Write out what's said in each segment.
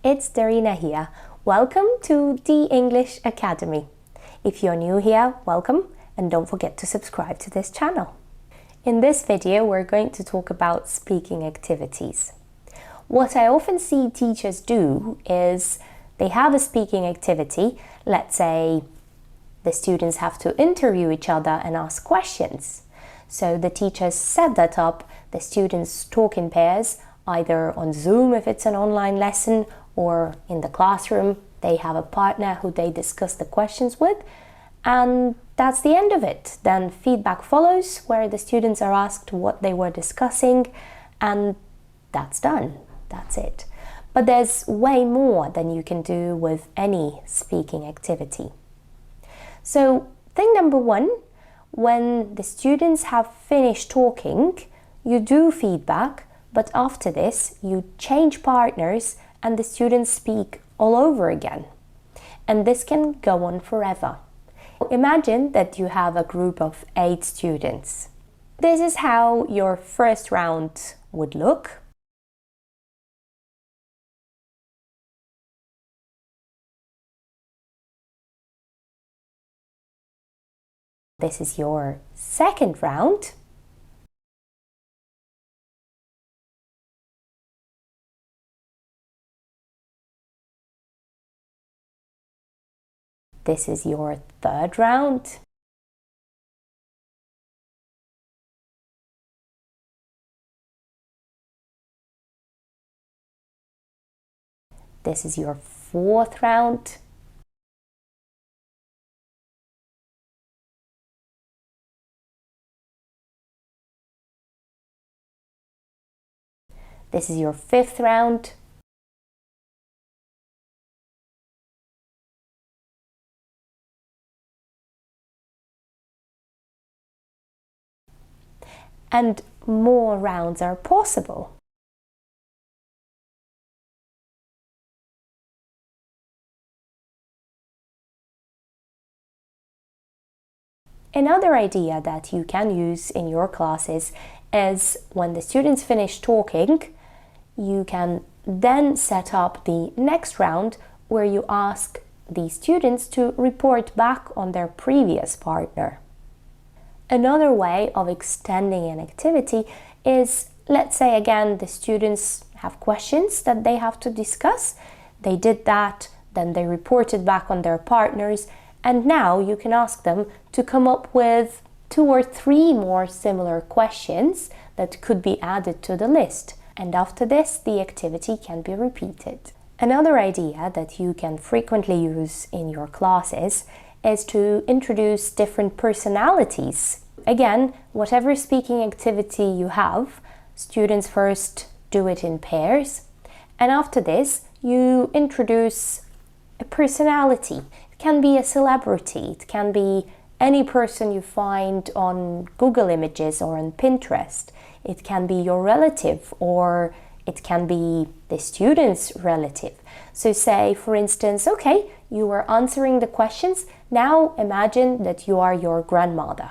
it's Darina here. Welcome to the English Academy. If you're new here, welcome, and don't forget to subscribe to this channel. In this video, we're going to talk about speaking activities. What I often see teachers do is they have a speaking activity. Let's say the students have to interview each other and ask questions. So the teachers set that up. The students talk in pairs, either on Zoom if it's an online lesson, or in the classroom. They have a partner who they discuss the questions with, and that's the end of it. Then feedback follows, where the students are asked what they were discussing, and that's done. That's it. But there's way more than you can do with any speaking activity. So thing number one, when the students have finished talking, you do feedback, but after this you change partners and the students speak all over again. And this can go on forever. Imagine that you have a group of 8 students. This is how your first round would look. This is your second round. This is your third round. This is your fourth round. This is your fifth round. And more rounds are possible. Another idea that you can use in your classes is when the students finish talking, you can then set up the next round where you ask the students to report back on their previous partner. Another way of extending an activity is, let's say again, the students have questions that they have to discuss. They did that, then they reported back on their partners, and now you can ask them to come up with 2 or 3 more similar questions that could be added to the list. And after this, the activity can be repeated. Another idea that you can frequently use in your classes is to introduce different personalities. Again, whatever speaking activity you have, students first do it in pairs, and after this you introduce a personality. It can be a celebrity, it can be any person you find on Google Images or on Pinterest. It can be your relative, or it can be the student's relative. So say, for instance, okay, you were answering the questions. Now imagine that you are your grandmother.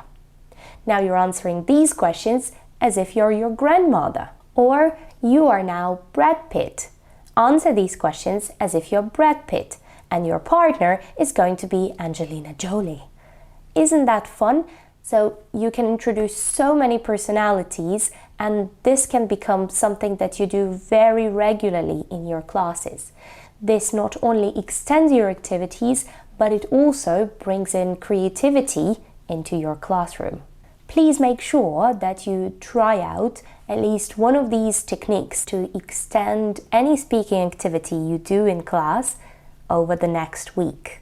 Now you're answering these questions as if you're your grandmother. Or you are now Brad Pitt. Answer these questions as if you're Brad Pitt, and your partner is going to be Angelina Jolie. Isn't that fun? So you can introduce so many personalities, and this can become something that you do very regularly in your classes. This not only extends your activities, but it also brings in creativity into your classroom. Please make sure that you try out at least one of these techniques to extend any speaking activity you do in class over the next week.